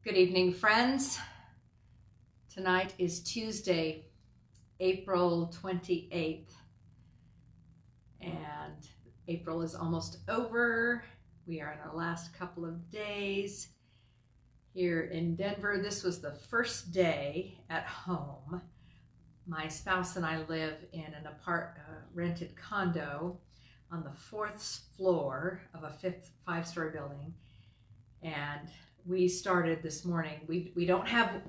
Good evening, friends. Tonight is Tuesday, April 28th, and April is almost over. We are in our last couple of days here in Denver. This was the first day at home. My spouse and I live in an rented condo on the fourth floor of a five-story building, and we started this morning. We don't have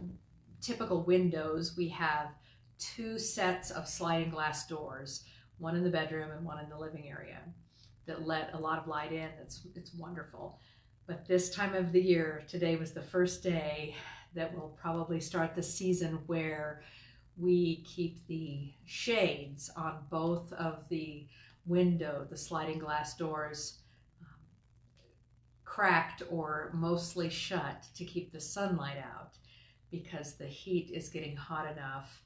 typical windows. We have two sets of sliding glass doors, one in the bedroom and one in the living area, that let a lot of light in. It's wonderful. But this time of the year, today was the first day that we'll probably start the season where we keep the shades on both of the sliding glass doors, cracked or mostly shut to keep the sunlight out, because the heat is getting hot enough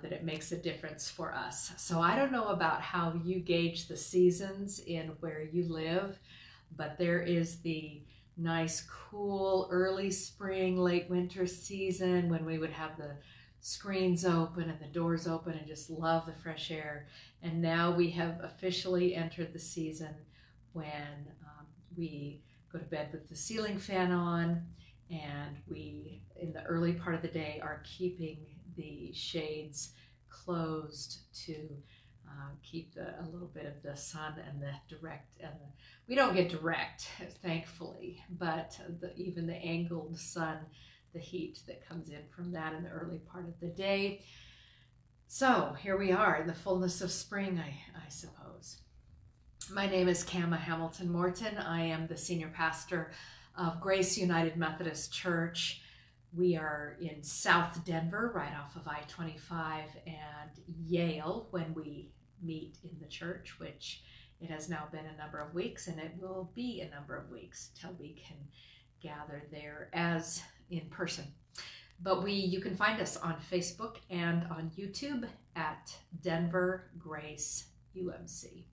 that it makes a difference for us. So I don't know about how you gauge the seasons in where you live, but there is the nice, cool, early spring, late winter season when we would have the screens open and the doors open and just love the fresh air. And now we have officially entered the season when we go to bed with the ceiling fan on, and we, in the early part of the day, are keeping the shades closed to keep a little bit of the sun and the direct, we don't get direct, thankfully, but even the angled sun, the heat that comes in from that in the early part of the day. So here we are in the fullness of spring, I suppose. My name is Kama Hamilton Morton. I am the senior pastor of Grace United Methodist Church. We are in South Denver, right off of I-25 and Yale, when we meet in the church, which it has now been a number of weeks, and it will be a number of weeks till we can gather there as in person. But you can find us on Facebook and on YouTube at Denver Grace UMC.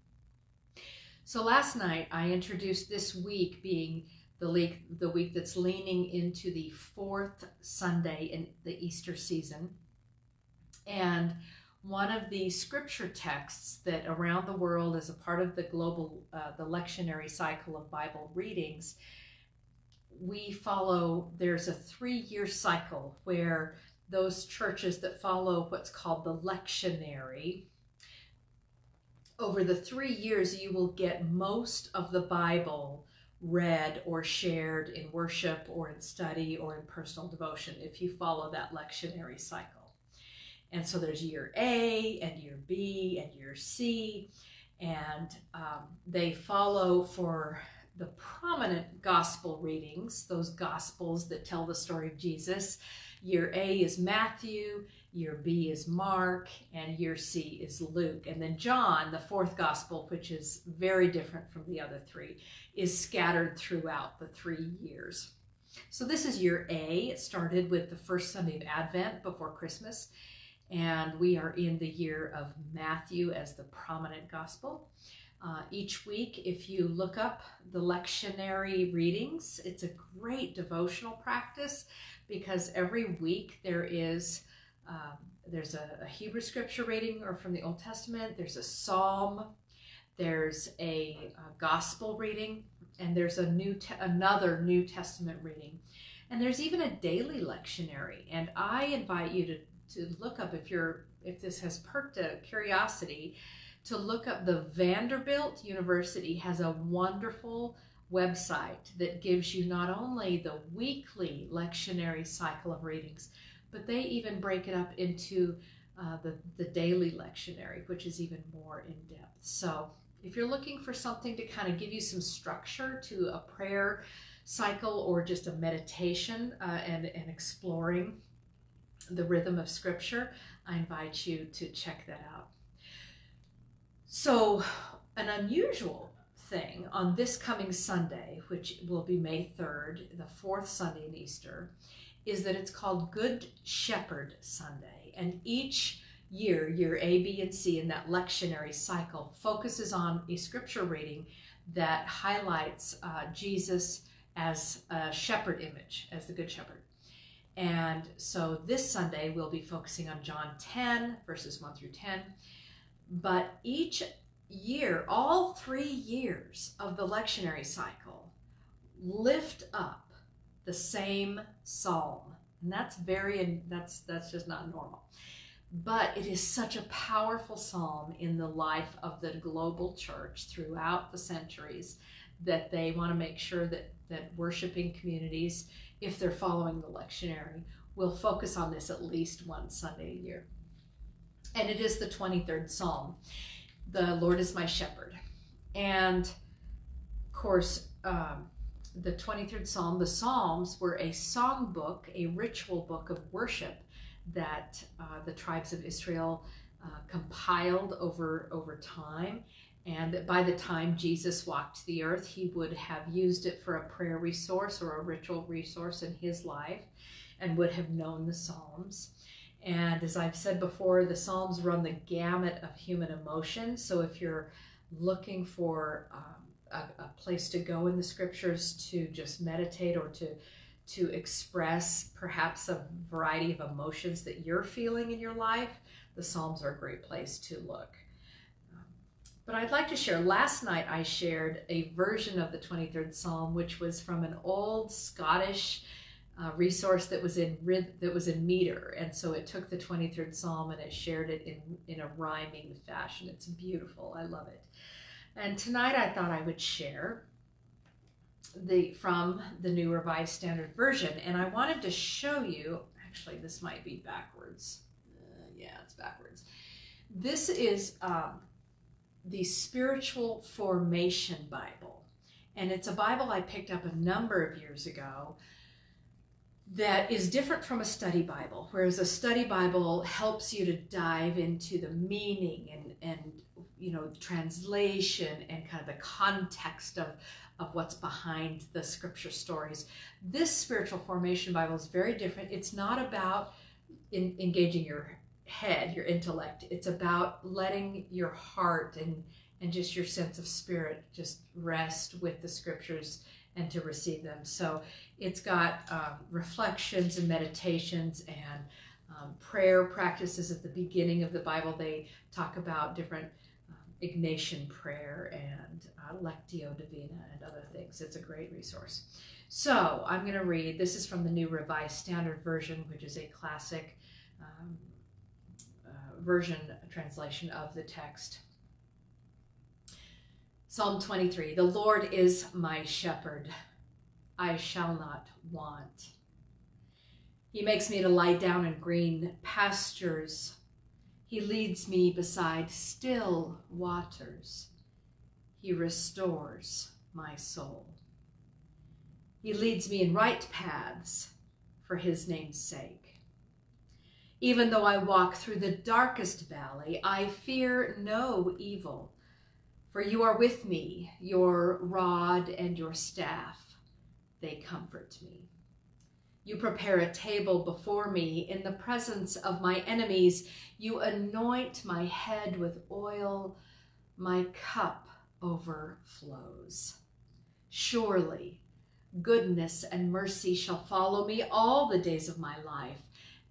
So last night I introduced this week being the week that's leaning into the fourth Sunday in the Easter season. And one of the scripture texts that around the world as a part of the global, the lectionary cycle of Bible readings, we follow, there's a 3-year cycle where those churches that follow what's called the lectionary, over the 3 years, you will get most of the Bible read or shared in worship or in study or in personal devotion if you follow that lectionary cycle. And so there's year A and year B and year C, and they follow for the prominent gospel readings, those gospels that tell the story of Jesus. Year A is Matthew, year B is Mark, and year C is Luke. And then John, the fourth gospel, which is very different from the other three, is scattered throughout the 3 years. So this is year A. It started with the first Sunday of Advent before Christmas, and we are in the year of Matthew as the prominent gospel. Each week, if you look up the lectionary readings, it's a great devotional practice, because every week there's a Hebrew scripture reading or from the Old Testament, there's a psalm, there's a gospel reading, and there's another New Testament reading. And there's even a daily lectionary. And I invite you to look up, if this has perked a curiosity, to look up the Vanderbilt University has a wonderful website that gives you not only the weekly lectionary cycle of readings, but they even break it up into the daily lectionary, which is even more in depth. So if you're looking for something to kind of give you some structure to a prayer cycle or just a meditation and exploring the rhythm of Scripture, I invite you to check that out. So an unusual thing on this coming Sunday, which will be May 3rd, the fourth Sunday in Easter, is that it's called Good Shepherd Sunday. And each year A, B, and C in that lectionary cycle focuses on a scripture reading that highlights Jesus as a shepherd image, as the Good Shepherd. And so this Sunday we'll be focusing on John 10, verses 1 through 10. But each year, all 3 years of the lectionary cycle, lift up the same psalm. And that's just not normal. But it is such a powerful psalm in the life of the global church throughout the centuries that they want to make sure that worshiping communities, if they're following the lectionary, will focus on this at least one Sunday a year. And it is the 23rd Psalm. The Lord is my shepherd. And of course, the 23rd Psalm, the Psalms were a song book, a ritual book of worship that the tribes of Israel compiled over time. And that by the time Jesus walked the earth, he would have used it for a prayer resource or a ritual resource in his life and would have known the Psalms. And as I've said before, the Psalms run the gamut of human emotion. So if you're looking for a place to go in the scriptures to just meditate or to express perhaps a variety of emotions that you're feeling in your life, the Psalms are a great place to look. But I'd like to share, last night I shared a version of the 23rd Psalm, which was from an old Scottish resource that was in meter. And so it took the 23rd Psalm and it shared it in a rhyming fashion. It's beautiful. I love it. And tonight I thought I would share from the New Revised Standard Version. And I wanted to show you, actually this might be backwards. Yeah, it's backwards. This is the Spiritual Formation Bible. And it's a Bible I picked up a number of years ago that is different from a study Bible, whereas a study Bible helps you to dive into the meaning and translation and kind of the context of what's behind the scripture stories. This Spiritual Formation Bible is very different. It's not about engaging your head, your intellect. It's about letting your heart and just your sense of spirit just rest with the scriptures and to receive them. So it's got reflections and meditations and prayer practices at the beginning of the Bible. They talk about different Ignatian prayer and Lectio Divina and other things. It's a great resource. So I'm going to read, this is from the New Revised Standard Version, which is a classic translation of the text. Psalm 23, the Lord is my shepherd, I shall not want. He makes me to lie down in green pastures. He leads me beside still waters. He restores my soul. He leads me in right paths for his name's sake. Even though I walk through the darkest valley, I fear no evil, for you are with me, your rod and your staff, they comfort me. You prepare a table before me in the presence of my enemies. You anoint my head with oil, my cup overflows. Surely goodness and mercy shall follow me all the days of my life,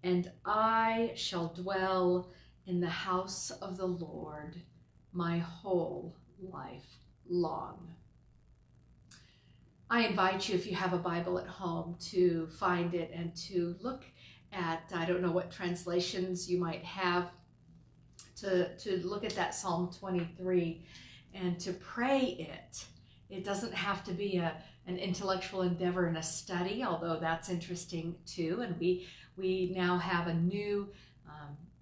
and I shall dwell in the house of the Lord my whole life long. I invite you, if you have a Bible at home, to find it and to look at, I don't know what translations you might have, to look at that Psalm 23 and to pray it. It doesn't have to be an intellectual endeavor and a study, although that's interesting too. And we now have a new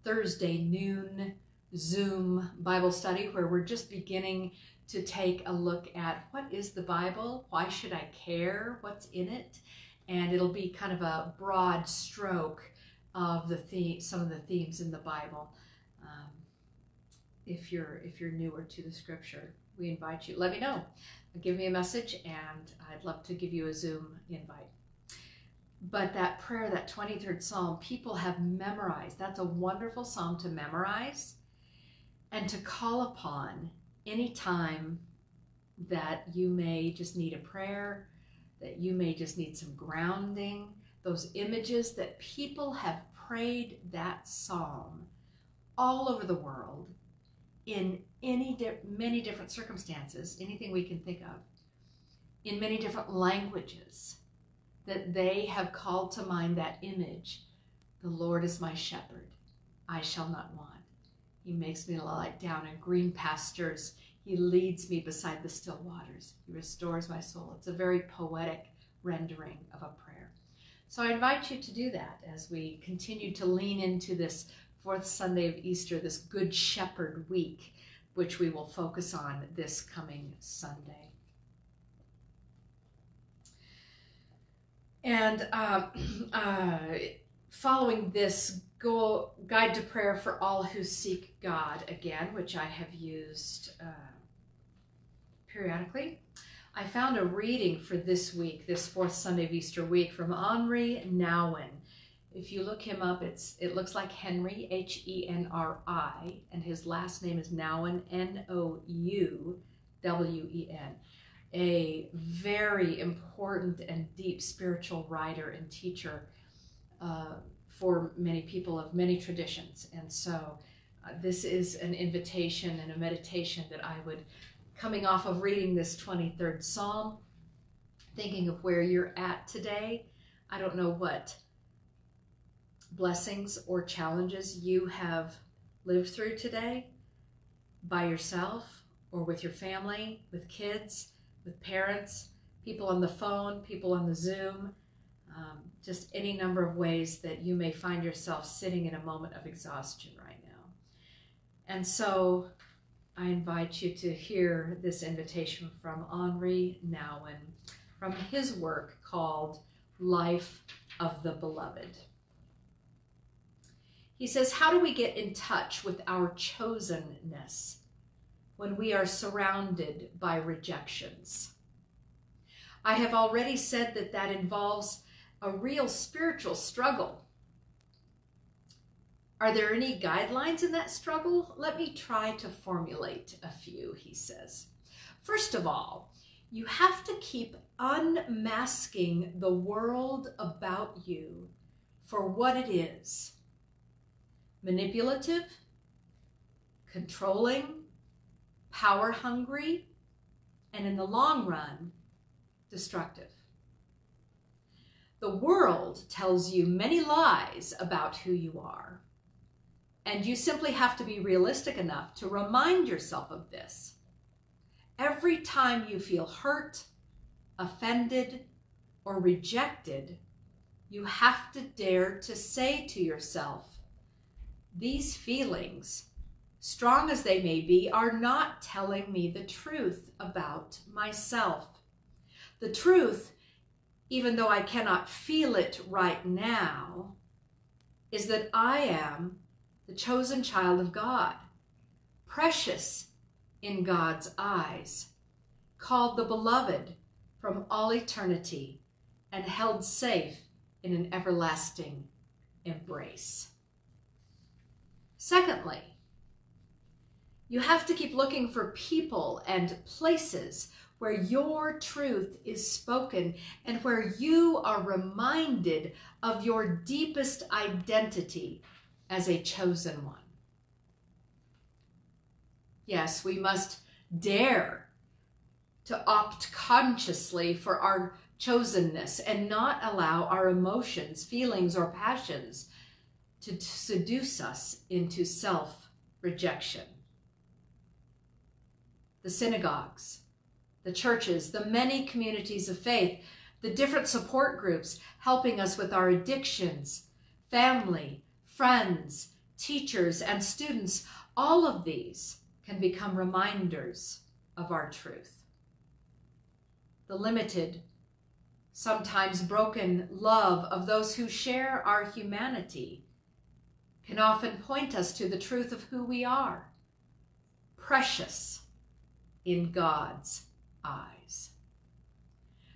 Thursday noon Zoom Bible study where we're just beginning to take a look at what is the Bible, why should I care, what's in it, and it'll be kind of a broad stroke of some of the themes in the Bible. If you're newer to the scripture, we invite you. Let me know. Give me a message, and I'd love to give you a Zoom invite. But that prayer, that 23rd Psalm, people have memorized. That's a wonderful psalm to memorize and to call upon any time that you may just need a prayer, that you may just need some grounding. Those images that people have prayed that psalm all over the world in many different circumstances, anything we can think of, in many different languages, that they have called to mind that image. The Lord is my shepherd, I shall not want. He makes me lie down in green pastures. He leads me beside the still waters. He restores my soul. It's a very poetic rendering of a prayer. So I invite you to do that as we continue to lean into this fourth Sunday of Easter, this Good Shepherd week, which we will focus on this coming Sunday. And following this guide to prayer for all who seek God again, which I have used periodically, I found a reading for this week, this fourth Sunday of Easter week, from Henri Nouwen. If you look him up, it looks like Henry, Henri, and his last name is Nouwen, Nouwen. A very important and deep spiritual writer and teacher for many people of many traditions. And so this is an invitation and a meditation that I would, coming off of reading this 23rd Psalm, thinking of where you're at today. I don't know what blessings or challenges you have lived through today by yourself or with your family, with kids, with parents, people on the phone, people on the Zoom, just any number of ways that you may find yourself sitting in a moment of exhaustion right now. And so I invite you to hear this invitation from Henri Nouwen from his work called Life of the Beloved. He says, how do we get in touch with our chosenness when we are surrounded by rejections? I have already said that that involves a real spiritual struggle. Are there any guidelines in that struggle? Let me try to formulate a few, he says. First of all, you have to keep unmasking the world about you for what it is: manipulative, controlling, power hungry, and in the long run, destructive. The world tells you many lies about who you are, and you simply have to be realistic enough to remind yourself of this. Every time you feel hurt, offended, or rejected, you have to dare to say to yourself, these feelings, strong as they may be, are not telling me the truth about myself. The truth, even though I cannot feel it right now, is that I am the chosen child of God, precious in God's eyes, called the beloved from all eternity, and held safe in an everlasting embrace. Secondly, you have to keep looking for people and places where your truth is spoken and where you are reminded of your deepest identity as a chosen one. Yes, we must dare to opt consciously for our chosenness and not allow our emotions, feelings, or passions to seduce us into self-rejection. The synagogues, the churches, the many communities of faith, the different support groups helping us with our addictions, family, friends, teachers, and students, all of these can become reminders of our truth. The limited, sometimes broken love of those who share our humanity can often point us to the truth of who we are, precious in God's eyes.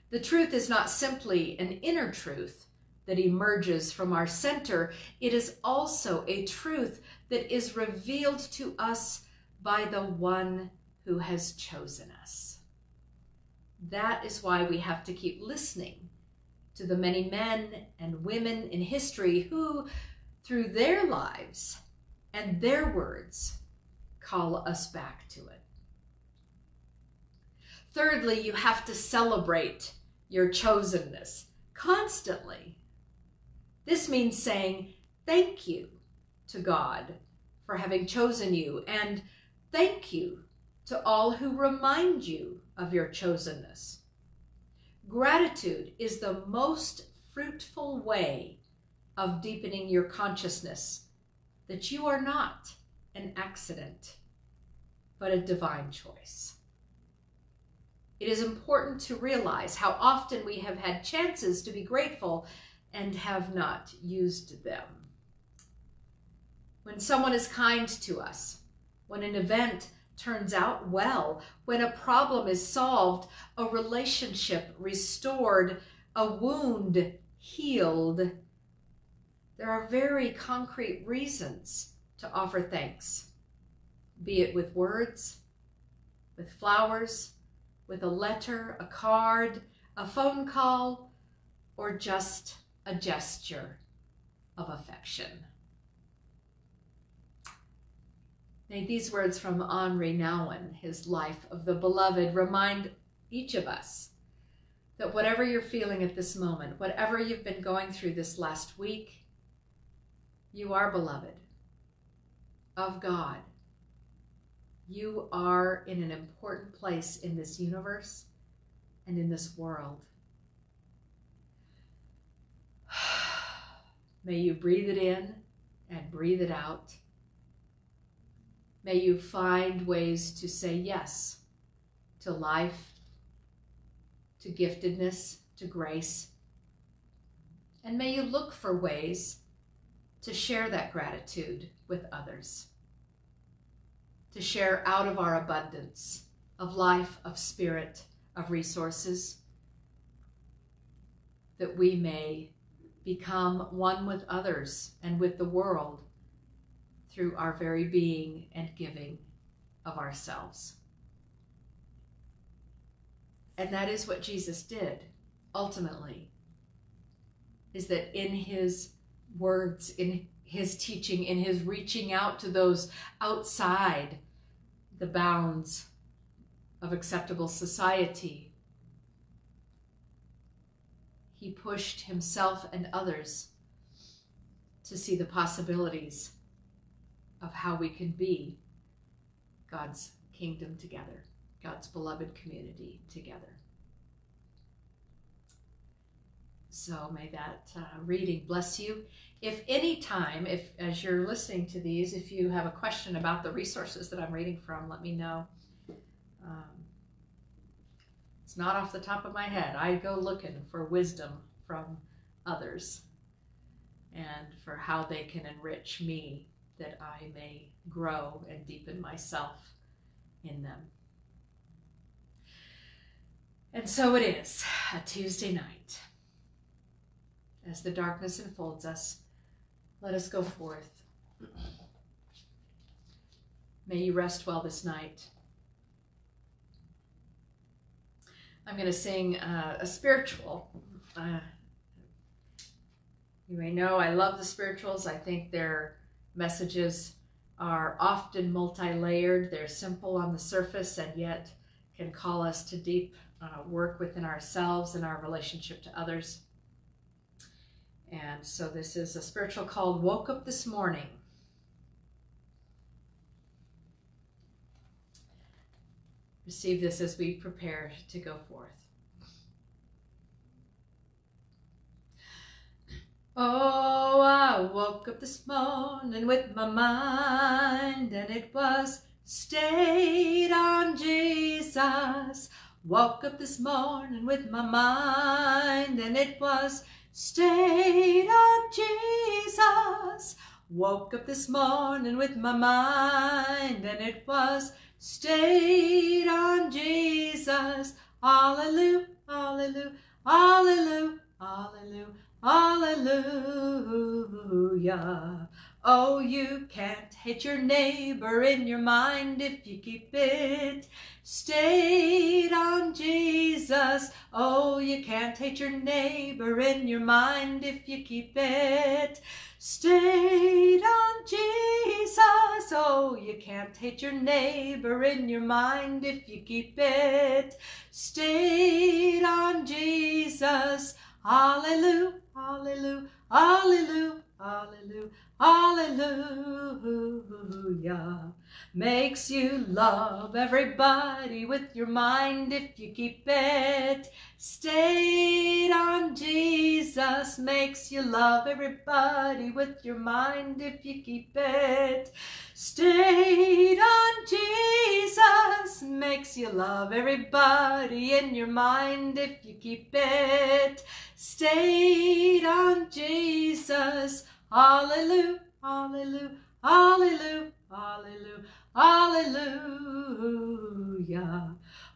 The truth is not simply an inner truth that emerges from our center. It is also a truth that is revealed to us by the one who has chosen us. That is why we have to keep listening to the many men and women in history who, through their lives and their words, call us back to it. Thirdly, you have to celebrate your chosenness constantly. This means saying thank you to God for having chosen you, and thank you to all who remind you of your chosenness. Gratitude is the most fruitful way of deepening your consciousness that you are not an accident, but a divine choice. It is important to realize how often we have had chances to be grateful and have not used them. When someone is kind to us, when an event turns out well, when a problem is solved, a relationship restored, a wound healed, there are very concrete reasons to offer thanks, be it with words, with flowers, with a letter, a card, a phone call, or just a gesture of affection. May these words from Henri Nouwen, his Life of the Beloved, remind each of us that whatever you're feeling at this moment, whatever you've been going through this last week, you are beloved of God. You are in an important place in this universe and in this world. May you breathe it in and breathe it out. May you find ways to say yes to life, to giftedness, to grace. And may you look for ways to share that gratitude with others, to share out of our abundance of life, of spirit, of resources, that we may become one with others and with the world through our very being and giving of ourselves. And that is what Jesus did, ultimately, is that in his words, in his teaching, in his reaching out to those outside the bounds of acceptable society, he pushed himself and others to see the possibilities of how we can be God's kingdom together, God's beloved community together. So may that reading bless you. If any time, as you're listening to these, if you have a question about the resources that I'm reading from, let me know. It's not off the top of my head. I go looking for wisdom from others and for how they can enrich me, that I may grow and deepen myself in them. And so it is, a Tuesday night. As the darkness enfolds us, let us go forth. May you rest well this night. I'm going to sing a spiritual. You may know I love the spirituals. I think their messages are often multi-layered. They're simple on the surface and yet can call us to deep work within ourselves and our relationship to others. And so this is a spiritual called Woke Up This Morning. Receive this as we prepare to go forth. Oh, I woke up this morning with my mind, and it was stayed on Jesus. Woke up this morning with my mind, and it was stayed on Jesus. Woke up this morning with my mind, and it was stayed on Jesus. Hallelujah, hallelujah, hallelujah, hallelujah, hallelujah. Oh, you can't hate your neighbor in your mind if you keep it stayed on Jesus. Oh, you can't hate your neighbor in your mind if you keep it stayed on Jesus. Oh, you can't hate your neighbor in your mind if you keep it stayed on Jesus. Hallelujah, hallelujah, hallelujah, hallelujah, hallelujah. Makes you love everybody with your mind if you keep it stayed on Jesus. Makes you love everybody with your mind if you keep it stayed on Jesus. Makes you love everybody in your mind if you keep it stayed on Jesus. Hallelujah, hallelujah, hallelujah, hallelujah, hallelujah.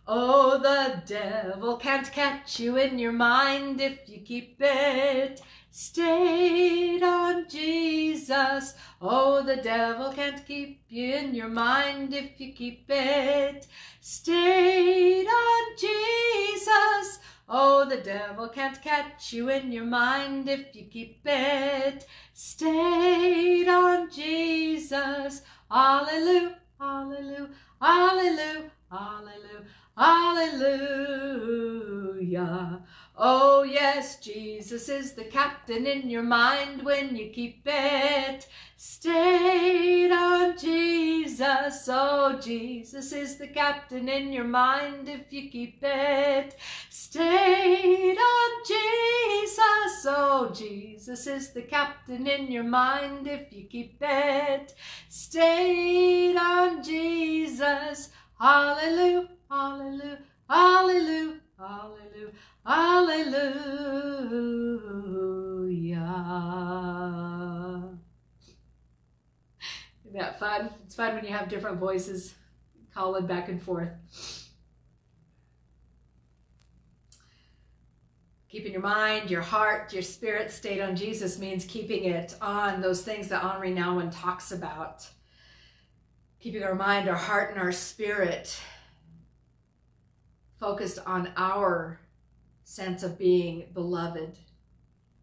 Oh, the devil can't catch you in your mind if you keep it stayed on Jesus. Oh, the devil can't keep you in your mind if you keep it stayed on Jesus. Oh, the devil can't catch you in your mind if you keep it stayed on Jesus. Hallelujah, hallelujah, hallelujah, hallelujah, hallelujah. Oh, yes, Jesus is the captain in your mind when you keep it stayed on Jesus. Oh, Jesus is the captain in your mind if you keep it stayed on Jesus. Oh, Jesus is the captain in your mind if you keep it stayed on Jesus. Hallelujah, hallelujah, hallelujah, hallelujah, hallelujah. Isn't that fun? It's fun when you have different voices calling back and forth. Keeping your mind, your heart, your spirit stayed on Jesus means keeping it on those things that Henri Nouwen talks about. Keeping our mind, our heart, and our spirit focused on our sense of being beloved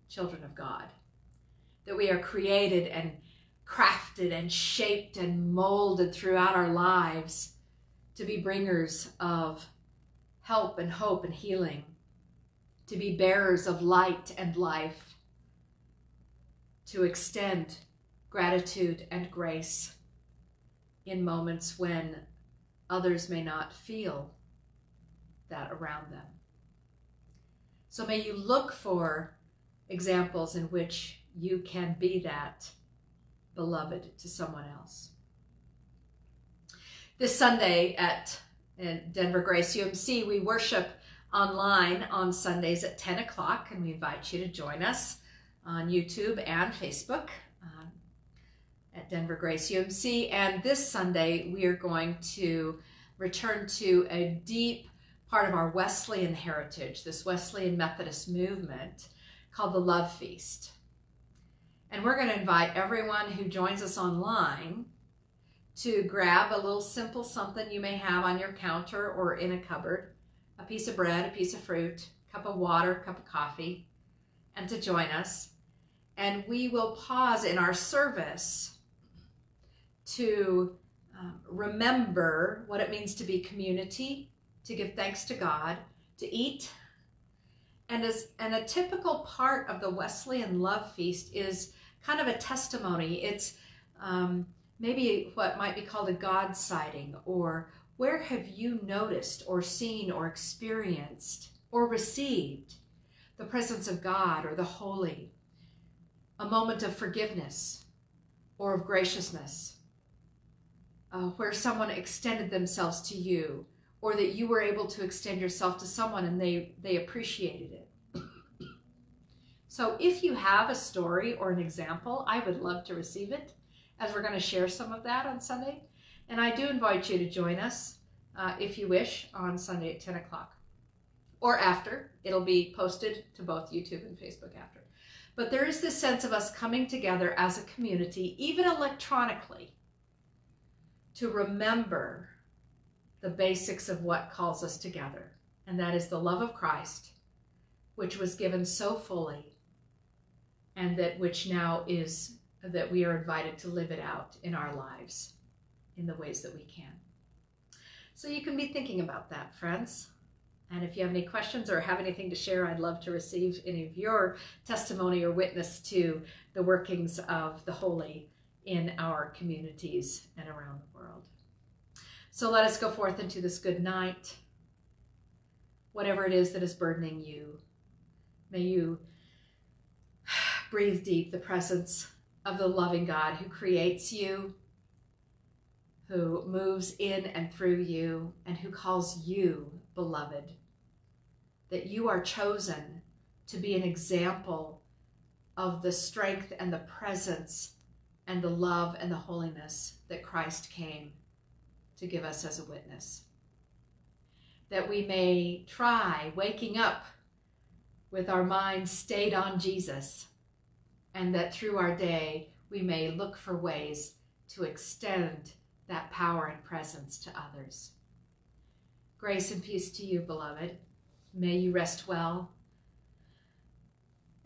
children of God. That we are created and crafted and shaped and molded throughout our lives to be bringers of help and hope and healing, to be bearers of light and life, to extend gratitude and grace in moments when others may not feel that around them. So may you look for examples in which you can be that beloved to someone else. This Sunday in Denver Grace UMC, we worship online on Sundays at 10 o'clock, and we invite you to join us on YouTube and Facebook at Denver Grace UMC. And this Sunday, we are going to return to a deep part of our Wesleyan heritage, this Wesleyan Methodist movement called the Love Feast. And we're going to invite everyone who joins us online to grab a little simple something you may have on your counter or in a cupboard, a piece of bread, a piece of fruit, a cup of water, a cup of coffee, and to join us. And we will pause in our service to remember what it means to be community, to give thanks to God, to eat. And a typical part of the Wesleyan Love Feast is kind of a testimony. It's maybe what might be called a God sighting, or where have you noticed or seen or experienced or received the presence of God or the holy, a moment of forgiveness or of graciousness, where someone extended themselves to you, or that you were able to extend yourself to someone and they appreciated it. So if you have a story or an example, I would love to receive it, as we're going to share some of that on Sunday. And I do invite you to join us, if you wish, on Sunday at 10 o'clock or after. It'll be posted to both YouTube and Facebook after. But there is this sense of us coming together as a community, even electronically, to remember the basics of what calls us together. And that is the love of Christ, which was given so fully, and that which now is that we are invited to live it out in our lives in the ways that we can. So you can be thinking about that, friends. And if you have any questions or have anything to share, I'd love to receive any of your testimony or witness to the workings of the holy in our communities and around the world. So let us go forth into this good night. Whatever it is that is burdening you, may you breathe deep the presence of the loving God who creates you, who moves in and through you, and who calls you beloved, that you are chosen to be an example of the strength and the presence and the love and the holiness that Christ came to give us as a witness. That we may try waking up with our minds stayed on Jesus, and that through our day we may look for ways to extend that power and presence to others. Grace and peace to you, beloved. May you rest well,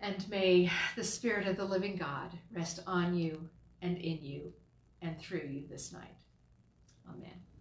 and may the Spirit of the living God rest on you and in you and through you this night. Amen.